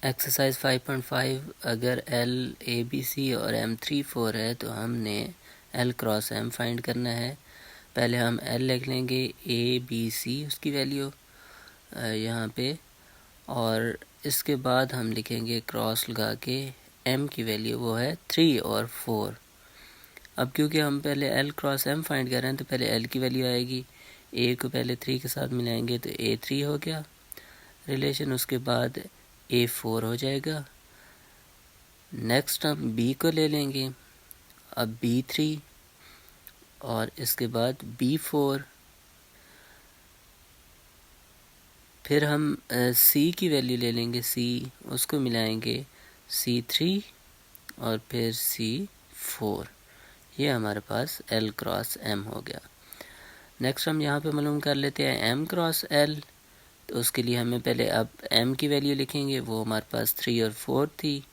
Exercise 5.5 अगर L A B C और M 3 4 है तो हमने L क्रॉस M फाइंड करना है। पहले हम L लिख लेंगे A B C उसकी वैल्यू यहाँ पे, और इसके बाद हम लिखेंगे क्रॉस लगा के M की वैल्यू वो है 3 और 4। अब क्योंकि हम पहले L क्रॉस M फाइंड कर रहे हैं तो पहले L की वैल्यू आएगी, A को पहले 3 के साथ मिलाएंगे तो A 3 हो गया रिलेशन, उसके बाद A 4 हो जाएगा। नेक्स्ट हम B को ले लेंगे, अब B 3 और इसके बाद B 4, फिर हम C की वैल्यू ले लेंगे, C उसको मिलाएंगे C 3 और फिर C 4। ये हमारे पास L क्रॉस M हो गया। नेक्स्ट हम यहाँ पे मालूम कर लेते हैं M क्रॉस L, तो उसके लिए हमें पहले अब M की वैल्यू लिखेंगे, वो हमारे पास 3 और 4 थी,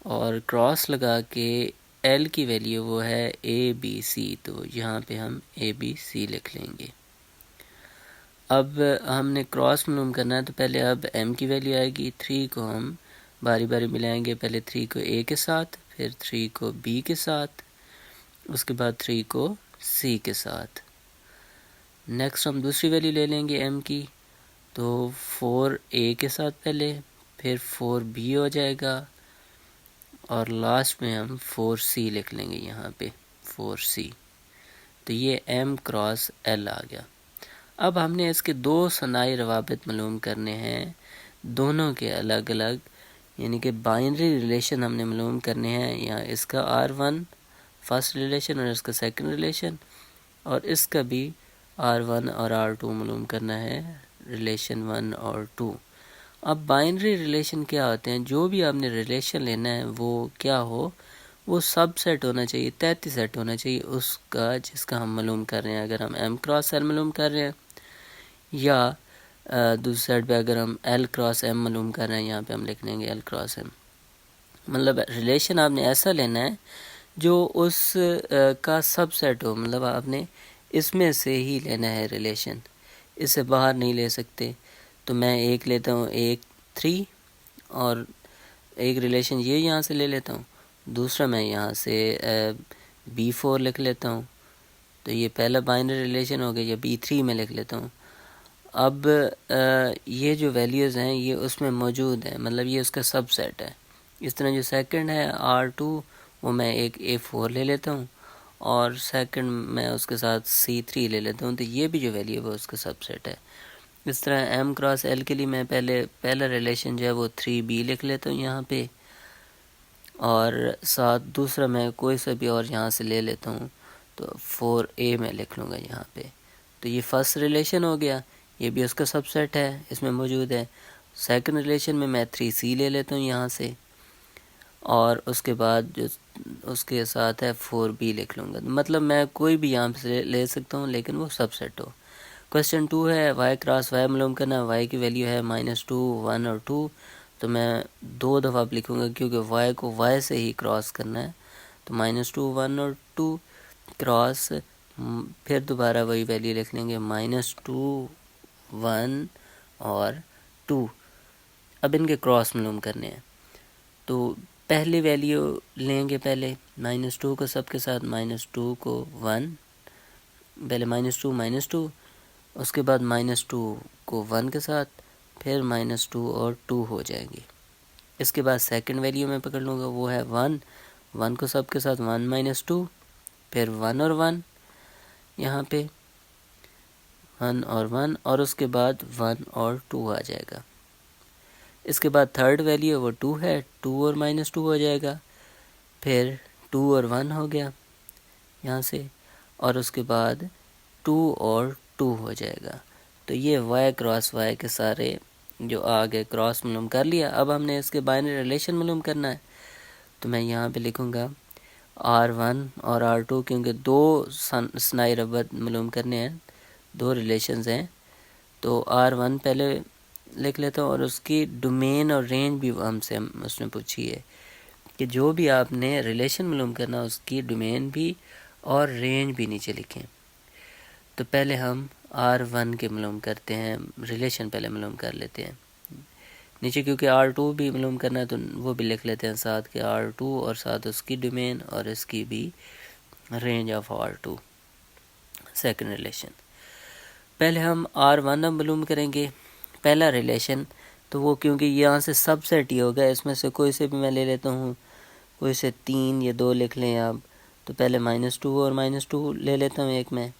और क्रॉस लगा के L की वैल्यू वो है A B C, तो यहाँ पे हम A B C लिख लेंगे। अब हमने क्रॉस मालूम करना है तो पहले अब M की वैल्यू आएगी, 3 को हम बारी बारी मिलाएंगे, पहले 3 को A के साथ, फिर 3 को B के साथ, उसके बाद 3 को C के साथ। नेक्स्ट हम दूसरी वैल्यू ले लेंगे M की, तो 4 A के साथ पहले, फिर 4 B हो जाएगा, और लास्ट में हम 4 C लिख लेंगे यहाँ पे 4 C। तो ये M क्रॉस L आ गया। अब हमने इसके दो सनाई रवाबित मालूम करने हैं, दोनों के अलग अलग, यानी कि बाइनरी रिलेशन हमने मालूम करने हैं। यहाँ इसका R1 फर्स्ट रिलेशन और इसका सेकंड रिलेशन, और इसका भी R1 और R2 मालूम करना है, रिलेशन 1 और 2। अब बाइनरी रिलेशन क्या होते हैं, जो भी आपने रिलेशन लेना है वो क्या हो, वो सब सेट होना चाहिए, 33 सेट होना चाहिए उसका जिसका हम मालूम कर रहे हैं। अगर हम M क्रॉस L मालूम कर रहे हैं, या दूसरी साइड पे अगर हम L क्रॉस M मालूम कर रहे हैं, यहाँ पे हम लिख लेंगे L क्रॉस M। मतलब रिलेशन आपने ऐसा लेना है जो उस का सब सेट हो, मतलब आपने इसमें से ही लेना है रिलेशन, इससे बाहर नहीं ले सकते। तो मैं एक लेता हूँ एक 3, और एक रिलेशन ये यहाँ से ले लेता हूँ, दूसरा मैं यहाँ से B4 लिख लेता हूँ। तो ये पहला बाइनरी रिलेशन हो गया, या B3 में लिख लेता हूँ। अब ये जो वैल्यूज़ हैं ये उसमें मौजूद हैं, मतलब ये उसका सबसेट है। इस तरह जो सेकंड है R2, वो मैं एक A4 ले लेता हूँ, और सेकंड मैं उसके साथ C3 ले लेता हूँ, तो ये भी जो वैल्यू है वो उसका सबसेट है। इस तरह M क्रॉस L के लिए मैं पहला रिलेशन जो है वो 3B लिख लेता हूँ यहाँ पे, और साथ दूसरा मैं कोई सा भी और यहाँ से ले लेता हूँ, तो 4A मैं लिख लूँगा यहाँ पे। तो ये फर्स्ट रिलेशन हो गया, ये भी उसका सबसेट है, इसमें मौजूद है। सेकंड रिलेशन में मैं 3C ले लेता हूँ यहाँ से, और उसके बाद जो उसके साथ है 4B लिख लूँगा। मतलब मैं कोई भी यहाँ से ले सकता हूँ, लेकिन वो सबसेट हो। क्वेश्चन 2 है Y क्रॉस Y मालूम करना। Y की वैल्यू है -2, 1 और 2, तो मैं 2 दफ़ा लिखूँगा क्योंकि Y को Y से ही क्रॉस करना है। तो -2, 1 और 2 क्रॉस, फिर दोबारा वही वैल्यू लिख लेंगे -2, 1 और 2। अब इनके क्रॉस मालूम करने हैं, तो पहली वैल्यू लेंगे, पहले -2 को सबके साथ, -2 को 1, पहले -2, उसके बाद -2 को 1 के साथ, फिर -2 और 2 हो जाएंगे। इसके बाद सेकंड वैल्यू मैं पकड़ लूँगा, वो है 1 को सबके साथ 1 -2, फिर 1 और 1 यहाँ पे 1 और 1, और उसके बाद 1 और 2 आ जाएगा। इसके बाद थर्ड वैल्यू वो 2 है, 2 और -2 हो जाएगा, फिर 2 और 1 हो गया यहाँ से, और उसके बाद 2 और 2 हो जाएगा। तो ये Y क्रॉस Y के सारे जो आगे क्रॉस मालूम कर लिया। अब हमने इसके बाइनरी रिलेशन मालूम करना है, तो मैं यहाँ पे लिखूँगा R1 और R2, क्योंकि दो सनाई रबत मालूम करने हैं, दो रिलेशंस हैं। तो R1 पहले लिख लेता हूँ, और उसकी डोमेन और रेंज भी हमसे उसने पूछी है कि जो भी आपने रिलेशन मालूम करना उसकी डोमेन भी और रेंज भी नीचे लिखें। तो पहले हम R1 के मालूम करते हैं, रिलेशन पहले मालूम कर लेते हैं। नीचे क्योंकि R2 भी मालूम करना है तो वो भी लिख लेते हैं साथ के R2 और साथ उसकी डोमेन और इसकी भी range of R2 second relation. पहले हम R1 अब मालूम करेंगे पहला रिलेशन, तो वो क्योंकि यहाँ से सबसेट ही होगा, इसमें से कोई से भी मैं ले लेता हूँ, कोई से 3 या 2 लिख लें आप, तो पहले -2 और -2 ले लेता हूँ एक में।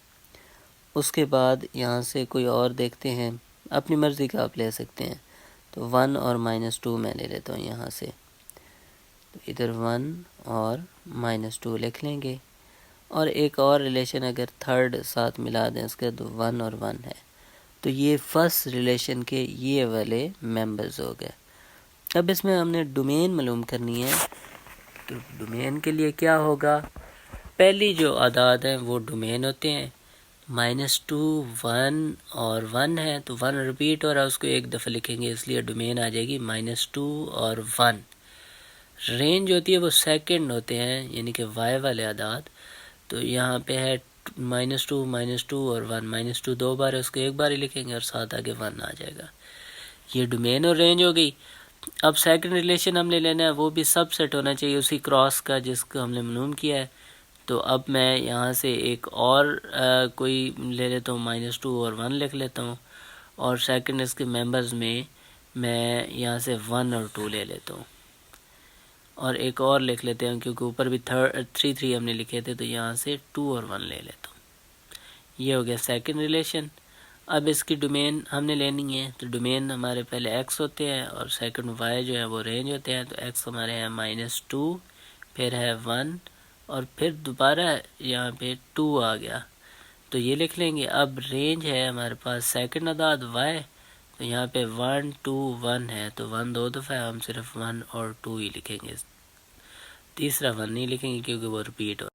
उसके बाद यहाँ से कोई और देखते हैं, अपनी मर्ज़ी का आप ले सकते हैं, तो 1 और -2 मैं ले लेता हूँ यहाँ से, तो इधर 1 और -2 लिख लेंगे। और एक और रिलेशन अगर थर्ड साथ मिला दें इसके, तो 1 और 1 है। तो ये फर्स्ट रिलेशन के ये वाले मेंबर्स हो गए। अब इसमें हमने डोमेन मालूम करनी है, तो डोमेन के लिए क्या होगा, पहली जो आदाद हैं वो डोमेन होते हैं। -2 1 और 1 है, तो 1 रिपीट हो रहा है, उसको एक दफ़ा लिखेंगे इसलिए डोमेन आ जाएगी -2 और 1। रेंज होती है वो सेकंड होते हैं, यानी कि y वाले आदाद। तो यहाँ पे है -2 और 1, -2 दो बार है, उसको एक बार ही लिखेंगे और साथ आगे 1 आ जाएगा। ये डोमेन और रेंज हो गई। अब सेकंड रिलेशन हमने लेना है, वो भी सब सेट होना चाहिए उसी क्रॉस का जिसको हमने मालूम किया है। तो अब मैं यहाँ से एक और कोई ले लेता हूँ, -2 और 1 लिख लेता हूँ, और सेकंड इसके मेंबर्स में मैं यहाँ से 1 और 2 ले लेता हूँ, और एक और लिख लेते हैं क्योंकि ऊपर भी 3 हमने लिखे थे, तो यहाँ से 2 और 1 ले लेता हूँ। ये हो गया सेकंड रिलेशन। अब इसकी डोमेन हमने लेनी है, तो डोमेन हमारे पहले x होते हैं और सेकंड y जो है वो रेंज होते हैं। तो x हमारे हैं -2, फिर है 1 और फिर दोबारा यहाँ पे 2 आ गया, तो ये लिख लेंगे। अब रेंज है हमारे पास सेकंड आदाद y, तो यहाँ पे 1 2 1 है, तो 1 दो दफ़ा है, हम सिर्फ 1 और 2 ही लिखेंगे, तीसरा 1 नहीं लिखेंगे क्योंकि वो रिपीट हो